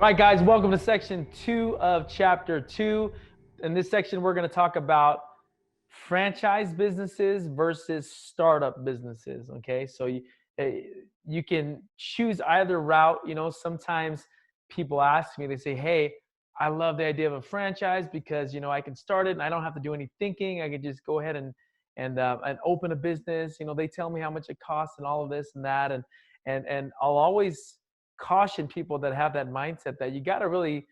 All right, guys, welcome to section 2 of chapter 2. In this section, we're going to talk about franchise businesses versus startup businesses. Okay, so you can choose either route. Sometimes people ask me, they say, "Hey, I love the idea of a franchise because I can start it and I don't have to do any thinking. I can just go ahead and open a business. They tell me how much it costs and all of this and that, and I'll always caution people that have that mindset that you got to really,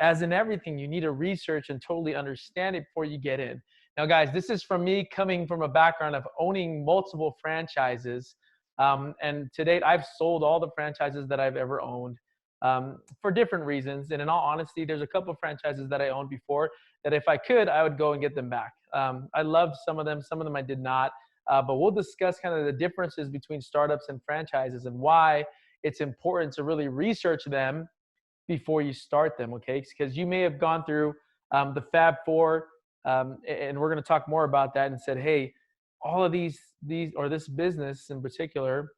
as in everything, you need to research and totally understand it before you get in. Now, guys, this is from me coming from a background of owning multiple franchises. And to date, I've sold all the franchises that I've ever owned for different reasons. And in all honesty, there's a couple of franchises that I owned before that if I could, I would go and get them back. I loved some of them I did not. But we'll discuss kind of the differences between startups and franchises and why it's important to really research them before you start them, okay? Because you may have gone through the Fab Four, and we're going to talk more about that, and said, hey, all of these or this business in particular,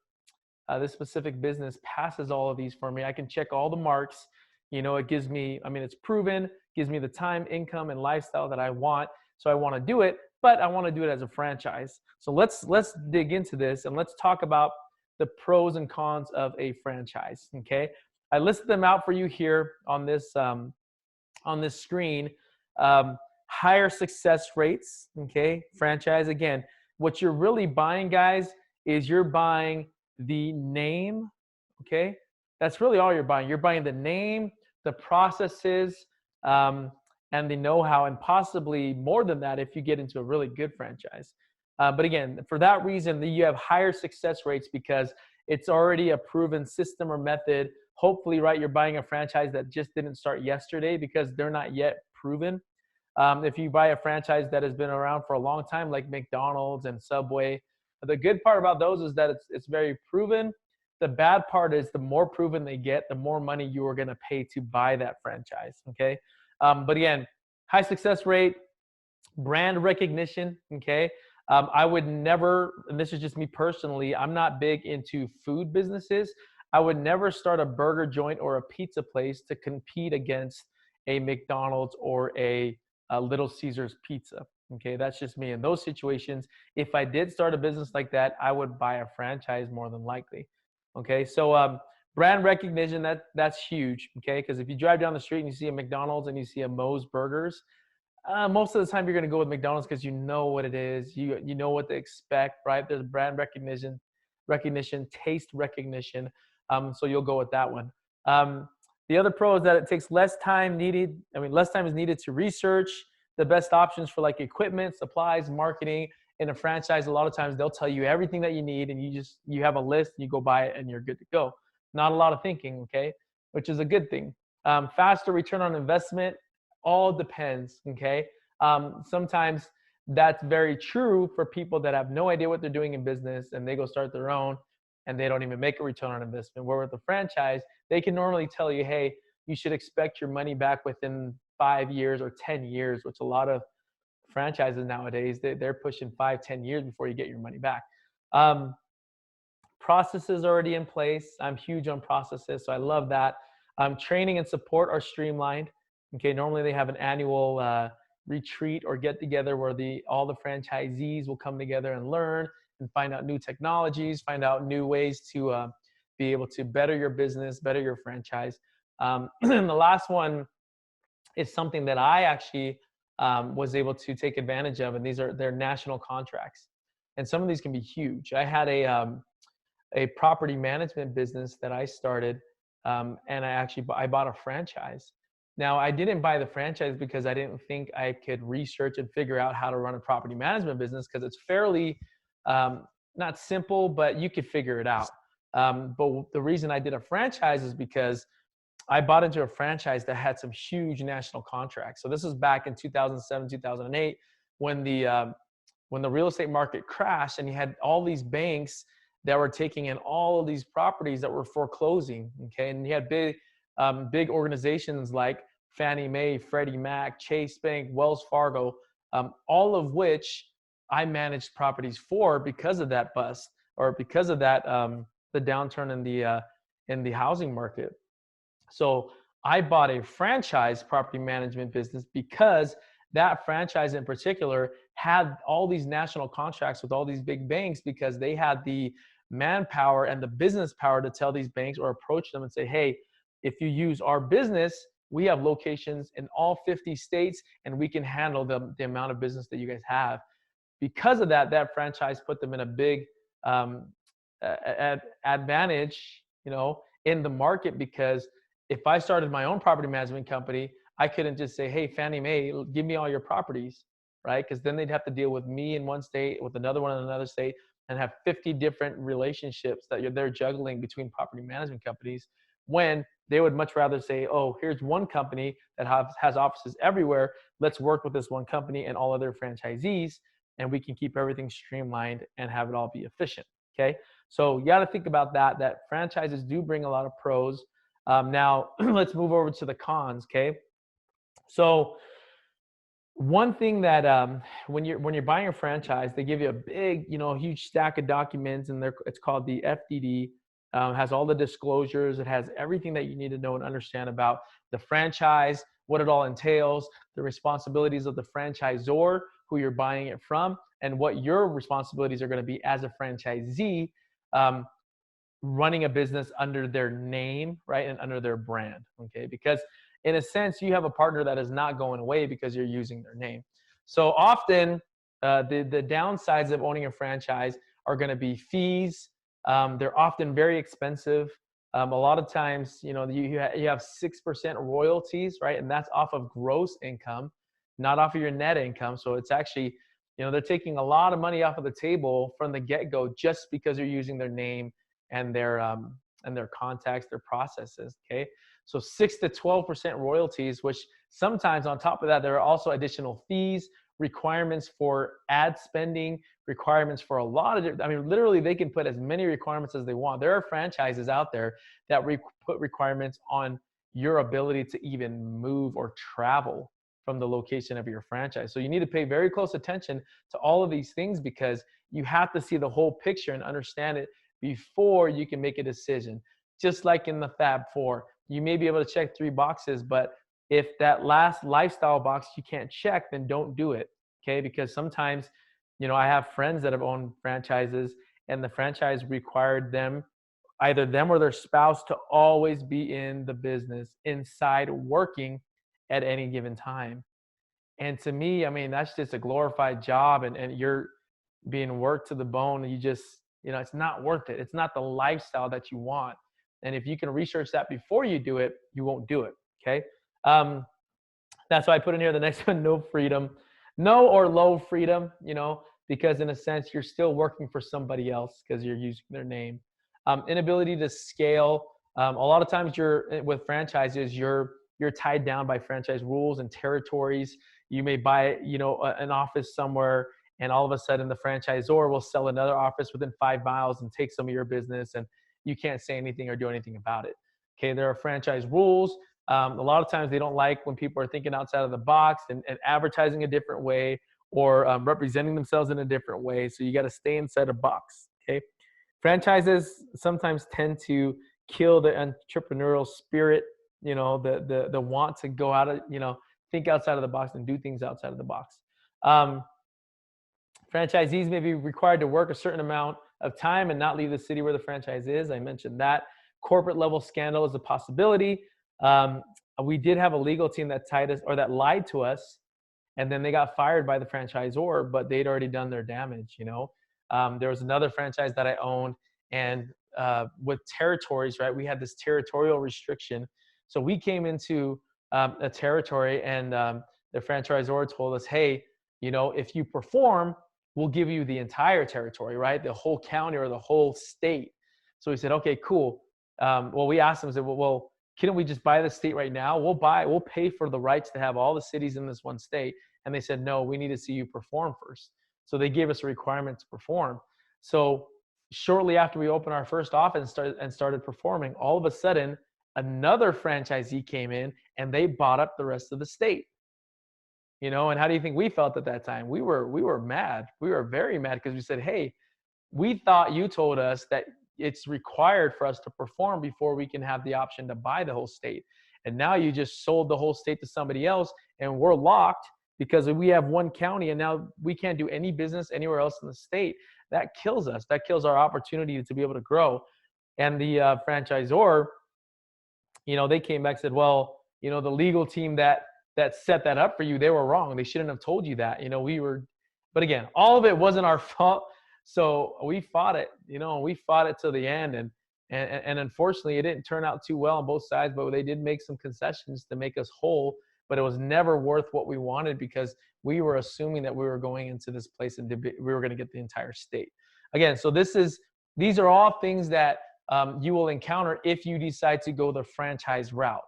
this specific business passes all of these for me. I can check all the marks. It gives me, it's proven, gives me the time, income, and lifestyle that I want. So I want to do it, but I want to do it as a franchise. So let's dig into this and let's talk about the pros and cons of a franchise. Okay, I listed them out for you here on this screen. Um, Higher success rates. Okay, franchise, again, what you're really buying, guys, is you're buying the name. Okay, that's really all you're buying. You're buying the name, the processes, um, and the know-how, and possibly more than that if you get into a really good franchise. But again, for that reason, you have higher success rates because it's already a proven system or method. Hopefully, right, you're buying a franchise that just didn't start yesterday because they're not yet proven. If you buy a franchise that has been around for a long time, like McDonald's and Subway, the good part about those is that it's very proven. The bad part is the more proven they get, the more money you are going to pay to buy that franchise. Okay, but again, high success rate, brand recognition. Okay, I would never, and this is just me personally, I'm not big into food businesses. I would never start a burger joint or a pizza place to compete against a McDonald's or a Little Caesars pizza. Okay, that's just me. In those situations, if I did start a business like that, I would buy a franchise more than likely. Okay, so brand recognition, that's huge. Okay, because if you drive down the street and you see a McDonald's and you see a Moe's Burgers, most of the time you're going to go with McDonald's because you know what it is. You know what to expect, right? There's brand recognition, taste recognition. So you'll go with that one. The other pro is that it takes less time needed. Less time is needed to research the best options for like equipment, supplies, marketing. In a franchise, a lot of times they'll tell you everything that you need, and you have a list, and you go buy it, and you're good to go. Not a lot of thinking, okay, which is a good thing. Faster return on investment, all depends. Okay, sometimes that's very true for people that have no idea what they're doing in business, and they go start their own, and they don't even make a return on investment. Where with a franchise, they can normally tell you, hey, you should expect your money back within 5 years or 10 years, which a lot of franchises nowadays, they're pushing 5, 10 years before you get your money back. Um, Processes already in place. I'm huge on processes, so I love that. Training and support are streamlined. Okay, normally they have an annual retreat or get together where all the franchisees will come together and learn and find out new technologies, find out new ways to be able to better your business, better your franchise. And the last one is something that I actually was able to take advantage of, and they're national contracts, and some of these can be huge. I had a property management business that I started, and I bought a franchise. Now, I didn't buy the franchise because I didn't think I could research and figure out how to run a property management business because it's fairly not simple, but you could figure it out. But the reason I did a franchise is because I bought into a franchise that had some huge national contracts. So this was back in 2007, 2008, when the real estate market crashed, and you had all these banks that were taking in all of these properties that were foreclosing. Okay, and you had big organizations like Fannie Mae, Freddie Mac, Chase Bank, Wells Fargo, all of which I managed properties for because of that bust, or because of that the downturn in the housing market. So I bought a franchise property management business because that franchise in particular had all these national contracts with all these big banks because they had the manpower and the business power to tell these banks or approach them and say, hey, if you use our business, we have locations in all 50 states and we can handle the amount of business that you guys have. Because of that, that franchise put them in a big um, advantage, in the market, because if I started my own property management company, I couldn't just say, hey, Fannie Mae, give me all your properties, right? Because then they'd have to deal with me in one state, with another one in another state, and have 50 different relationships that they're juggling between property management companies, when they would much rather say, oh, here's one company that has offices everywhere. Let's work with this one company and all other franchisees, and we can keep everything streamlined and have it all be efficient. Okay. So you got to think about that franchises do bring a lot of pros. Now let's move over to the cons. Okay. So one thing that when you're buying a franchise, they give you a big, huge stack of documents, and it's called the FDD. Has all the disclosures. It has everything that you need to know and understand about the franchise, what it all entails, the responsibilities of the franchisor, who you're buying it from, and what your responsibilities are going to be as a franchisee, running a business under their name, right, and under their brand. Okay, because in a sense, you have a partner that is not going away because you're using their name. So often, the downsides of owning a franchise are going to be fees. They're often very expensive. A lot of times, you have 6% royalties, right? And that's off of gross income, not off of your net income. So it's actually, they're taking a lot of money off of the table from the get-go just because you're using their name and their contacts, their processes. Okay. So 6 to 12% royalties, which sometimes on top of that, there are also additional fees, requirements for ad spending, requirements for a lot of different, literally they can put as many requirements as they want. There are franchises out there that put requirements on your ability to even move or travel from the location of your franchise. So you need to pay very close attention to all of these things, because you have to see the whole picture and understand it before you can make a decision. Just like in the Fab Four, you may be able to check 3 boxes, but if that last lifestyle box you can't check, then don't do it. Okay. Because sometimes, I have friends that have owned franchises, and the franchise required them, either them or their spouse, to always be in the business, inside working at any given time. And to me, that's just a glorified job, and you're being worked to the bone. And you just, it's not worth it. It's not the lifestyle that you want. And if you can research that before you do it, you won't do it. Okay. That's why I put in here the next one: no freedom, no or low freedom, because in a sense, you're still working for somebody else because you're using their name. Inability to scale. A lot of times with franchises, you're tied down by franchise rules and territories. You may buy, an office somewhere, and all of a sudden the franchisor will sell another office within 5 miles and take some of your business, and you can't say anything or do anything about it. Okay, there are franchise rules. A lot of times they don't like when people are thinking outside of the box and advertising a different way, or representing themselves in a different way. So you got to stay inside a box. Okay, franchises sometimes tend to kill the entrepreneurial spirit. The want to go out of, think outside of the box and do things outside of the box. Franchisees may be required to work a certain amount of time and not leave the city where the franchise is. I mentioned that. Corporate level scandal is a possibility. We did have a legal team that that lied to us, and then they got fired by the franchisor, but they'd already done their damage. There was another franchise that I owned, and with territories, right? We had this territorial restriction. So we came into a territory, and the franchisor told us, hey, if you perform, we'll give you the entire territory, right? The whole county or the whole state. So we said, okay, cool. Well, we asked them, I said, well, can't we just buy the state right now? We'll pay for the rights to have all the cities in this one state. And they said, no, we need to see you perform first. So they gave us a requirement to perform. So shortly after we opened our first office and started performing, all of a sudden, another franchisee came in and they bought up the rest of the state. And how do you think we felt at that time? We were mad. We were very mad, because we said, hey, we thought you told us that it's required for us to perform before we can have the option to buy the whole state. And now you just sold the whole state to somebody else, and we're locked because we have one county, and now we can't do any business anywhere else in the state. That kills us. That kills our opportunity to be able to grow. And the franchisor, they came back and said, well, the legal team that set that up for you, they were wrong. They shouldn't have told you that. But again, all of it wasn't our fault. So we fought it. We fought it to the end, and unfortunately, it didn't turn out too well on both sides. But they did make some concessions to make us whole. But it was never worth what we wanted, because we were assuming that we were going into this place and we were going to get the entire state. Again, so these are all things that you will encounter if you decide to go the franchise route.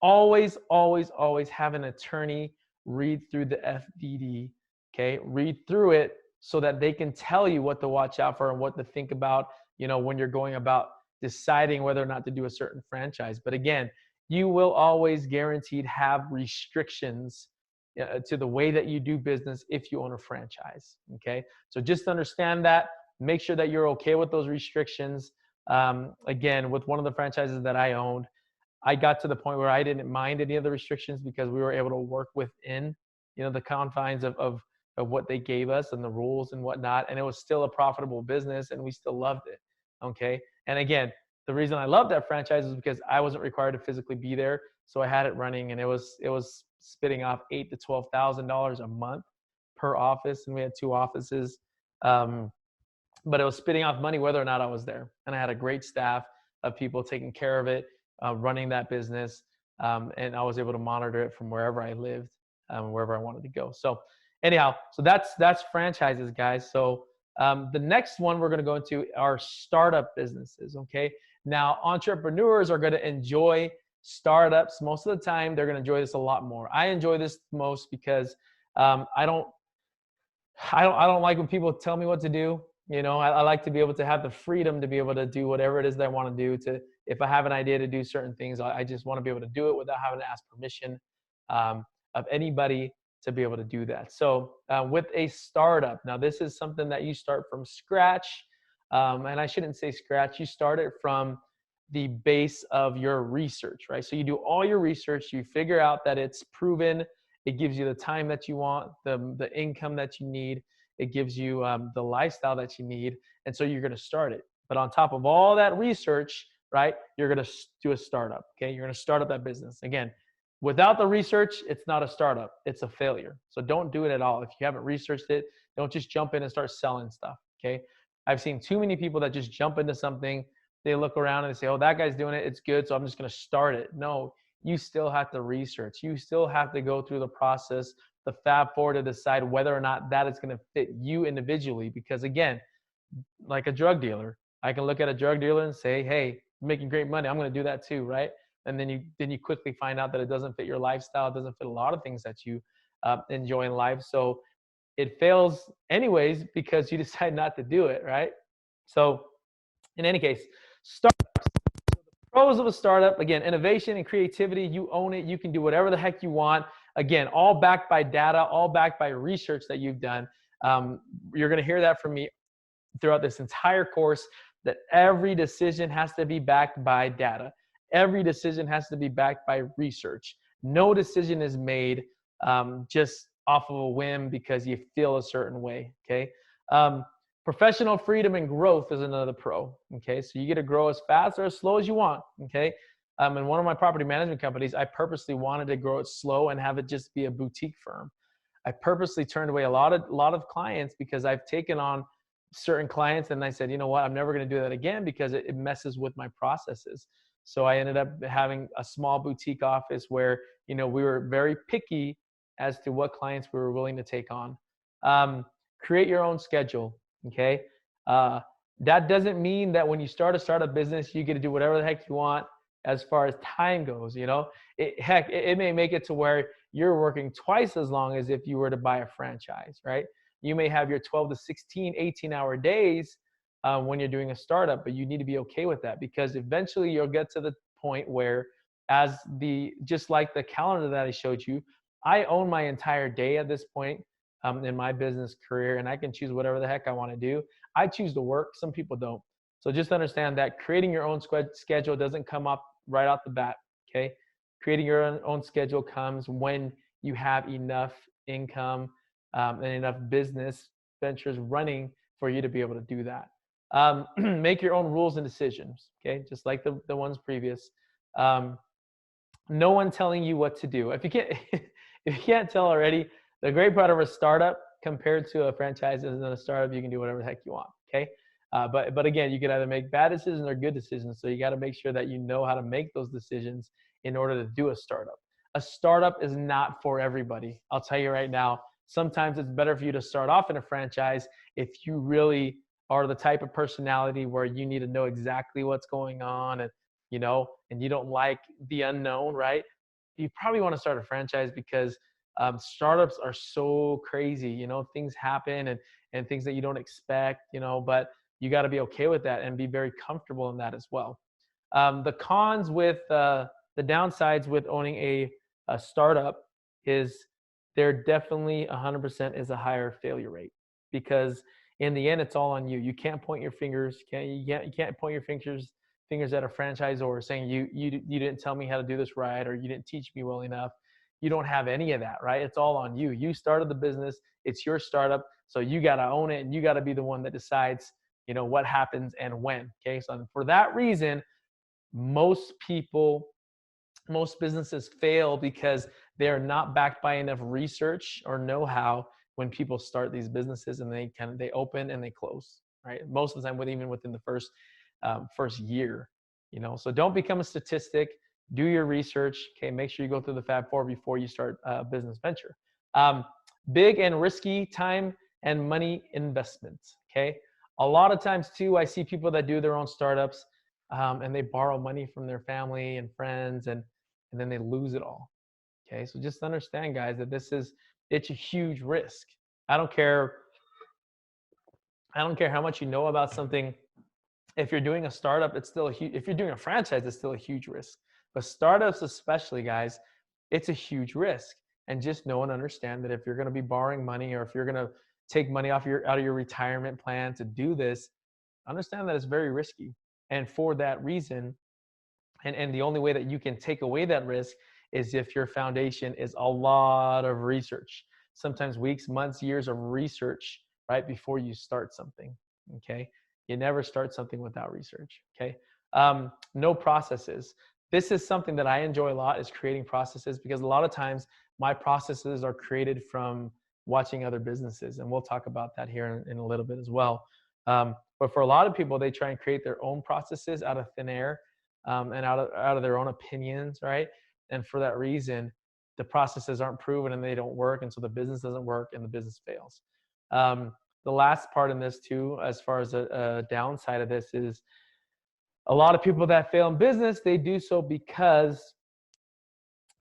Always, always, always have an attorney read through the FDD, okay? Read through it so that they can tell you what to watch out for and what to think about, when you're going about deciding whether or not to do a certain franchise. But again, you will always guaranteed have restrictions to the way that you do business if you own a franchise, okay? So just understand that. Make sure that you're okay with those restrictions. Again, with one of the franchises that I owned, I got to the point where I didn't mind any of the restrictions because we were able to work within, the confines of what they gave us and the rules and whatnot. And it was still a profitable business, and we still loved it. Okay. And again, the reason I loved that franchise is because I wasn't required to physically be there. So I had it running, and it was spitting off $8,000 to $12,000 a month per office. And we had 2 offices. But it was spitting off money whether or not I was there. And I had a great staff of people taking care of it, running that business. And I was able to monitor it from wherever I lived, wherever I wanted to go. So anyhow, so that's franchises, guys. So the next one we're going to go into are startup businesses. Okay. Now, entrepreneurs are going to enjoy startups. Most of the time, they're going to enjoy this a lot more. I enjoy this most because I don't like when people tell me what to do. I like to be able to have the freedom to be able to do whatever it is that I want to do. If I have an idea to do certain things, I just want to be able to do it without having to ask permission of anybody to be able to do that. So with a startup, now this is something that you start from scratch. And I shouldn't say scratch. You start it from the base of your research, right? So you do all your research. You figure out that it's proven. It gives you the time that you want, the income that you need. It gives you the lifestyle that you need. And so you're going to start it. But on top of all that research, right, you're going to do a startup. Okay. You're going to start up that business. Again, without the research, it's not a startup. It's a failure. So don't do it at all. If you haven't researched it, don't just jump in and start selling stuff. Okay. I've seen too many people that just jump into something. They look around and they say, oh, that guy's doing it. It's good. So I'm just going to start it. No, you still have to research. You still have to go through the process, the Fab Four, to decide whether or not that is going to fit you individually. Because again, like a drug dealer, I can look at a drug dealer and say, hey, you're making great money. I'm going to do that too, right? And then you quickly find out that it doesn't fit your lifestyle. It doesn't fit a lot of things that you enjoy in life. So it fails anyways because you decide not to do it, right? So in any case, startups. So the pros of a startup, again, innovation and creativity. You own it. You can do whatever the heck you want. Again, all backed by data, all backed by research that you've done. You're going to hear that from me throughout this entire course, that every decision has to be backed by data. Every decision has to be backed by research. No decision is made just off of a whim because you feel a certain way, okay? Professional freedom and growth is another pro, okay? So you get to grow as fast or as slow as you want, okay? In one of my property management companies, I purposely wanted to grow it slow and have it just be a boutique firm. I purposely turned away a lot of clients because I've taken on certain clients and I said, you know what, I'm never going to do that again because it messes with my processes. So I ended up having a small boutique office where, we were very picky as to what clients we were willing to take on. Create your own schedule, okay? That doesn't mean that when you start a business, you get to do whatever the heck you want as far as time goes, it may make it to where you're working twice as long as if you were to buy a franchise, right? You may have your 12 to 16, 18-hour days when you're doing a startup, but you need to be okay with that because eventually you'll get to the point where just like the calendar that I showed you, I own my entire day at this point in my business career, and I can choose whatever the heck I want to do. I choose to work. Some people don't. So just understand that creating your own schedule doesn't come up right out the bat, okay? Creating your own schedule comes when you have enough income and enough business ventures running for you to be able to do that. Make your own rules and decisions, okay? Just like the ones previous. Um, no one telling you what to do. If you can't, if you can't tell already, the great part of a startup compared to a franchise is in a startup, you can do whatever the heck you want, okay? But again, you can either make bad decisions or good decisions. So you got to make sure that you know how to make those decisions in order to do a startup. A startup is not for everybody. I'll tell you right now, sometimes it's better for you to start off in a franchise if you really are the type of personality where you need to know exactly what's going on and you don't like the unknown, right? You probably want to start a franchise because startups are so crazy. Things happen and things that you don't expect. But you got to be okay with that and be very comfortable in that as well. The cons with the downsides with owning a startup is there definitely 100% is a higher failure rate because in the end it's all on you. You can't point your fingers. You can't point your fingers at a franchisor saying you didn't tell me how to do this right or you didn't teach me well enough. You don't have any of that, right? It's all on you. You started the business. It's your startup, so you got to own it and you got to be the one that decides what happens and when. Okay, so for that reason, most businesses fail because they are not backed by enough research or know-how when people start these businesses and they open and they close, right? Most of the time, even within the first year, So don't become a statistic. Do your research. Okay, make sure you go through the Fab Four before you start a business venture. Big and risky time and money investments. Okay, a lot of times too, I see people that do their own startups and they borrow money from their family and friends and then they lose it all. Okay, so just understand, guys, that it's a huge risk. I don't care how much you know about something. If you're doing a startup, it's still if you're doing a franchise, it's still a huge risk. But startups especially, guys, it's a huge risk. And just know and understand that if you're going to be borrowing money or if you're going to take money out of your retirement plan to do this, understand that it's very risky. And for that reason, and the only way that you can take away that risk is if your foundation is a lot of research, sometimes weeks, months, years of research, right before you start something. Okay, you never start something without research. Okay, no processes. This is something that I enjoy a lot, is creating processes, because a lot of times my processes are created from watching other businesses, and we'll talk about that here in a little bit as well. But for a lot of people, they try and create their own processes out of thin air, and out of their own opinions, right? And for that reason, the processes aren't proven and they don't work, and so the business doesn't work and the business fails. The last part in this too, as far as a downside of this, is a lot of people that fail in business, they do so because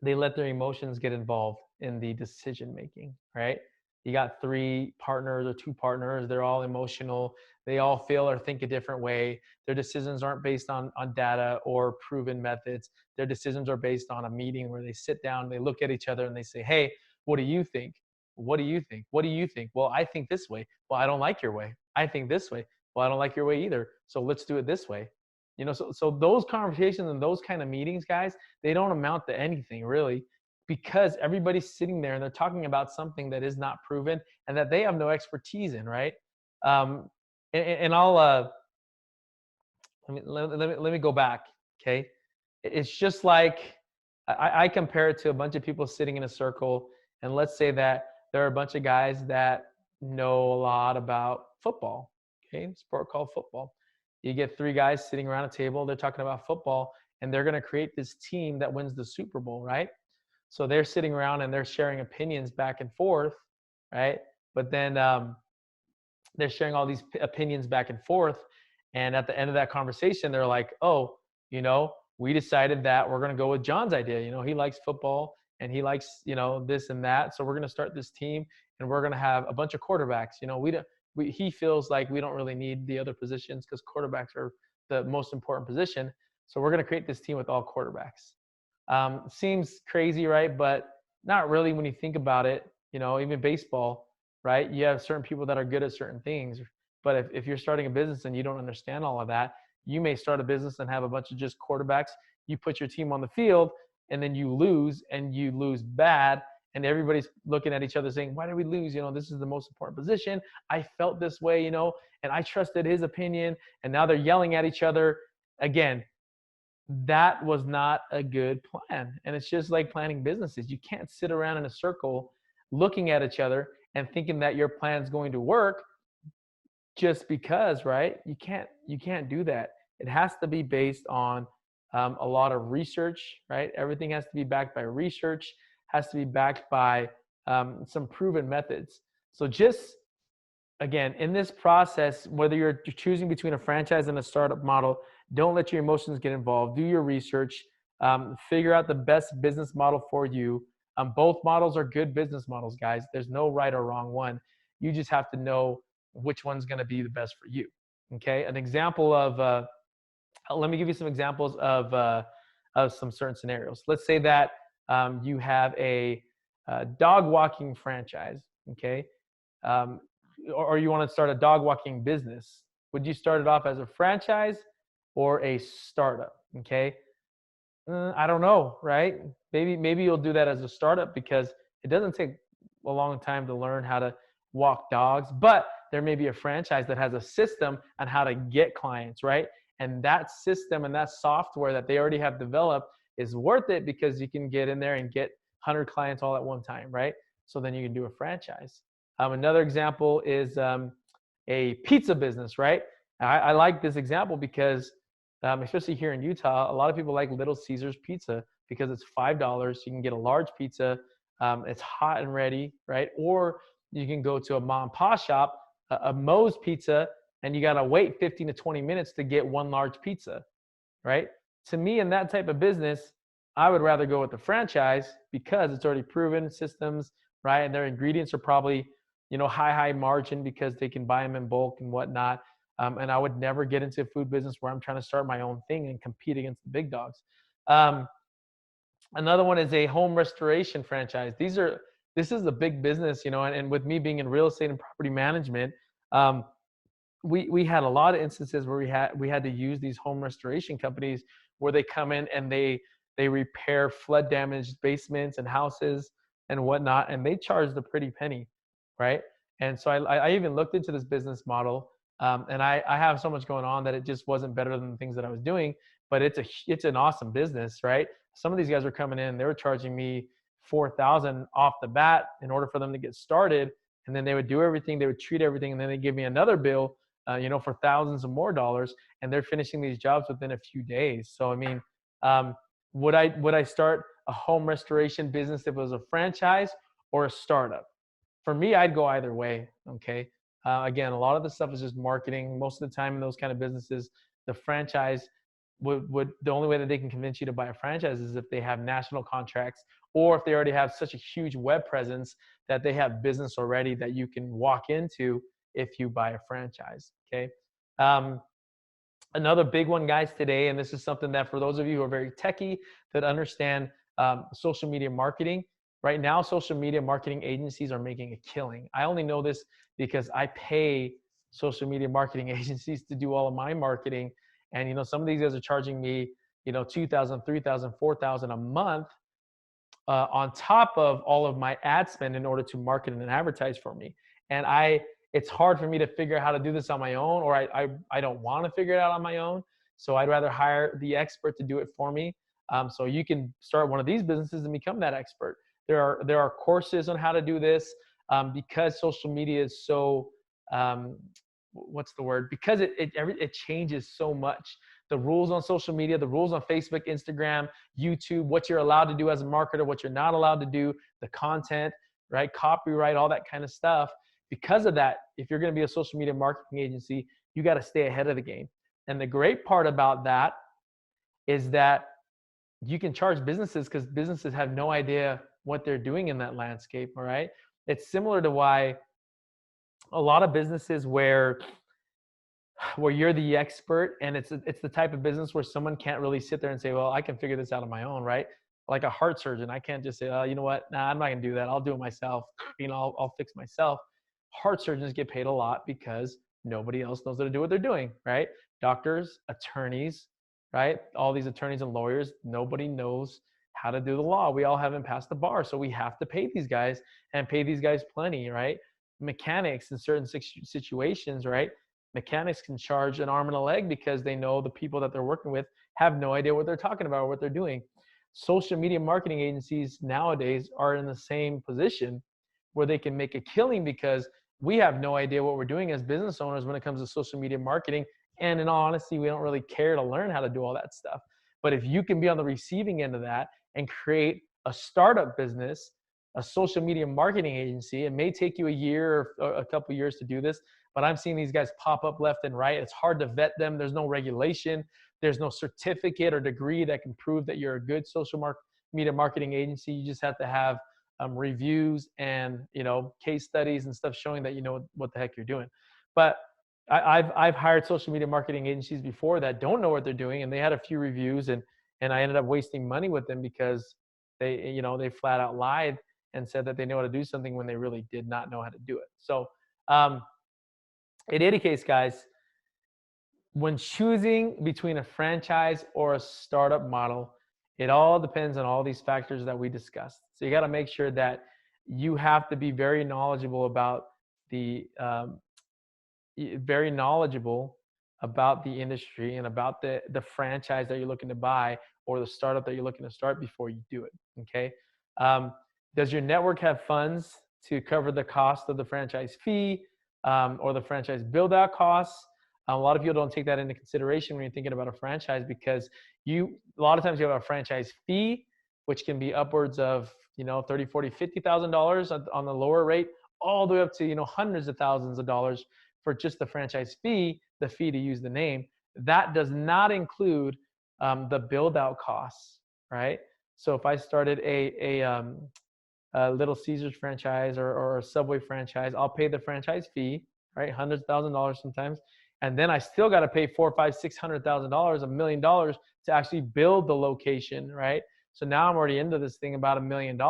they let their emotions get involved in the decision making, right? You got 3 partners or 2 partners, they're all emotional, they all feel or think a different way. Their decisions aren't based on data or proven methods. Their decisions are based on a meeting where they sit down, they look at each other and they say, hey, what do you think? What do you think? What do you think? Well, I think this way. Well, I don't like your way. I think this way. Well, I don't like your way either. So let's do it this way. So those conversations and those kind of meetings, guys, they don't amount to anything really, because everybody's sitting there and they're talking about something that is not proven and that they have no expertise in, right? And I'll let me go back. Okay, it's just like I compare it to a bunch of people sitting in a circle, and let's say that there are a bunch of guys that know a lot about football. Okay, sport called football. You get 3 guys sitting around a table, they're talking about football, and they're going to create this team that wins the Super Bowl, right? So they're sitting around and they're sharing opinions back and forth, right? But then they're sharing all these opinions back and forth. And at the end of that conversation, they're like, oh, we decided that we're going to go with John's idea. He likes football and he likes, this and that. So we're going to start this team and we're going to have a bunch of quarterbacks. He feels like we don't really need the other positions because quarterbacks are the most important position. So we're going to create this team with all quarterbacks. Seems crazy, right? But not really when you think about it. Even baseball, right? You have certain people that are good at certain things. But if you're starting a business and you don't understand all of that, you may start a business and have a bunch of just quarterbacks. You put your team on the field, and then you lose and you lose bad, and everybody's looking at each other saying, why did we lose? This is the most important position. I felt this way, and I trusted his opinion, and now they're yelling at each other. Again, that was not a good plan. And it's just like planning businesses. You can't sit around in a circle looking at each other and thinking that your plan's going to work just because, right? You can't do that. It has to be based on a lot of research, right? Everything has to be backed by research, has to be backed by some proven methods. So just again, in this process, whether you're choosing between a franchise and a startup model, don't let your emotions get involved. Do your research, figure out the best business model for you. Both models are good business models, guys. There's no right or wrong one. You just have to know which one's going to be the best for you. Okay. An example of, let me give you some examples of some certain scenarios. Let's say that you have a dog walking franchise. Okay. Um, or you want to start a dog walking business. Would you start it off as a franchise or a startup? Okay. I don't know, right? Maybe you'll do that as a startup because it doesn't take a long time to learn how to walk dogs, but there may be a franchise that has a system on how to get clients, right? And that system and that software that they already have developed is worth it because you can get in there and get 100 clients all at one time, right? So then you can do a franchise. Another example is a pizza business, right? I like this example because especially here in Utah, a lot of people like Little Caesars pizza because it's $5. You can get a large pizza. It's hot and ready, right? Or you can go to a mom and pop shop, a Moe's Pizza, and you got to wait 15 to 20 minutes to get one large pizza, right? To me, in that type of business, I would rather go with the franchise because it's already proven systems, right? And their ingredients are probably, high margin because they can buy them in bulk and whatnot. And I would never get into a food business where I'm trying to start my own thing and compete against the big dogs. Another one is a home restoration franchise. This is a big business, and with me being in real estate and property management, we had a lot of instances where we had to use these home restoration companies where they come in and they repair flood damaged basements and houses and whatnot, and they charged a pretty penny, right? And so I even looked into this business model, and I have so much going on that it just wasn't better than the things that I was doing. But it's an awesome business, right? Some of these guys were coming in, they were charging me $4,000 off the bat in order for them to get started, and then they would do everything, they would treat everything, and then they give me another bill, for thousands of more dollars, and they're finishing these jobs within a few days. So I mean, would I start a home restoration business if it was a franchise or a startup? For me, I'd go either way. Okay. Again, a lot of the stuff is just marketing. Most of the time in those kind of businesses, the franchise would the only way that they can convince you to buy a franchise is if they have national contracts or if they already have such a huge web presence that they have business already that you can walk into if you buy a franchise. Okay. Um, Another big one, guys, today, and this is something that for those of you who are very techie that understand social media marketing, right now, social media marketing agencies are making a killing. I only know this because I pay social media marketing agencies to do all of my marketing. And, some of these guys are charging me, 2,000, 3,000, 4,000 a month on top of all of my ad spend in order to market and advertise for me. And it's hard for me to figure out how to do this on my own, or I don't want to figure it out on my own. So I'd rather hire the expert to do it for me. So you can start one of these businesses and become that expert. There are courses on how to do this because social media is so what's the word? Because it changes so much. The rules on social media, the rules on Facebook, Instagram, YouTube, what you're allowed to do as a marketer, what you're not allowed to do, the content, right? Copyright, all that kind of stuff. Because of that, if you're going to be a social media marketing agency, you got to stay ahead of the game. And the great part about that is that you can charge businesses because businesses have no idea what they're doing in that landscape. All right. It's similar to why a lot of businesses where you're the expert, and it's the type of business where someone can't really sit there and say, well, I can figure this out on my own, right? Like a heart surgeon, I can't just say, oh, you know what? Nah, I'm not gonna do that. I'll do it myself. I'll fix myself. Heart surgeons get paid a lot because nobody else knows how to do what they're doing, right? Doctors, attorneys, right? All these attorneys and lawyers, nobody knows how to do the law. We all haven't passed the bar, so we have to pay these guys and pay these guys plenty, right? Mechanics in certain situations, right? Mechanics can charge an arm and a leg because they know the people that they're working with have no idea what they're talking about or what they're doing. Social media marketing agencies nowadays are in the same position where they can make a killing because we have no idea what we're doing as business owners when it comes to social media marketing. And in all honesty, we don't really care to learn how to do all that stuff. But if you can be on the receiving end of that and create a startup business, a social media marketing agency, it may take you a year or a couple of years to do this, but I'm seeing these guys pop up left and right. It's hard to vet them. There's no regulation. There's no certificate or degree that can prove that you're a good social media marketing agency. You just have to have reviews and case studies and stuff showing that you know what the heck you're doing. But I've hired social media marketing agencies before that don't know what they're doing, and they had a few reviews, and I ended up wasting money with them because they flat out lied and said that they know how to do something when they really did not know how to do it. So in any case, guys, when choosing between a franchise or a startup model, it all depends on all these factors that we discussed. So you got to make sure that you have to be very knowledgeable about the industry and about the franchise that you're looking to buy or the startup that you're looking to start before you do it. Okay. Um, does your network have funds to cover the cost of the franchise fee or the franchise build out costs? A lot of people don't take that into consideration when you're thinking about a franchise because a lot of times you have a franchise fee, which can be upwards of, $30, $40, $50,000 on the lower rate, all the way up to, hundreds of thousands of dollars for just the franchise fee, the fee to use the name. That does not include the build out costs, right? So if I started a Little Caesars franchise or a Subway franchise, I'll pay the franchise fee, right? Hundreds of thousands of dollars sometimes. And then I still got to pay $400,000, $500,000, $600,000, $1 million to actually build the location, right? So now I'm already into this thing about $1 million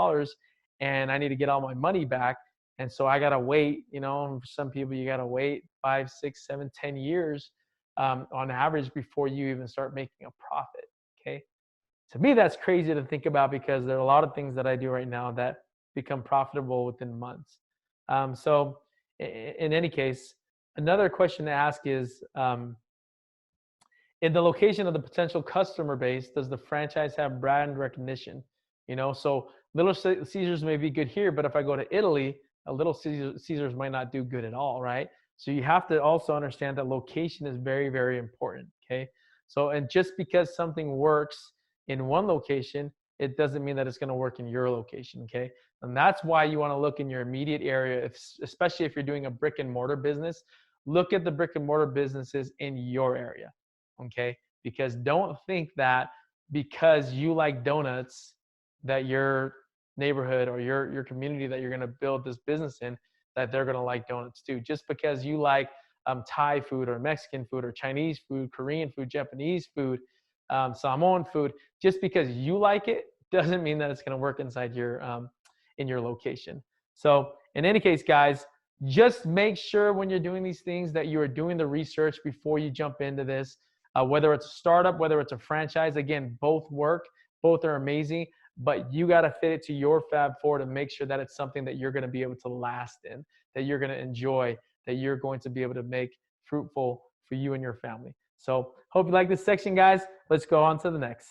and I need to get all my money back. And so I got to wait, for some people, you got to wait 5, 6, 7, 10 years on average before you even start making a profit. Okay. To me, that's crazy to think about because there are a lot of things that I do right now that become profitable within months. So in any case, another question to ask is, in the location of the potential customer base, does the franchise have brand recognition? So Little Caesars may be good here, but if I go to Italy, a Little Caesars might not do good at all, right? So you have to also understand that location is very, very important, okay? So, and just because something works in one location, it doesn't mean that it's going to work in your location, okay? And that's why you want to look in your immediate area, especially if you're doing a brick and mortar business. Look at the brick and mortar businesses in your area, okay? Because don't think that because you like donuts that your neighborhood or your community that you're going to build this business in, that they're going to like donuts too. Just because you like Thai food or Mexican food or Chinese food, Korean food, Japanese food, Samoan food, just because you like it doesn't mean that it's going to work inside your in your location. So in any case, guys, just make sure when you're doing these things that you are doing the research before you jump into this. Whether it's a startup, whether it's a franchise, again, both work, both are amazing, but you got to fit it to your Fab Four to make sure that it's something that you're going to be able to last in, that you're going to enjoy, that you're going to be able to make fruitful for you and your family. So hope you like this section, guys. Let's go on to the next.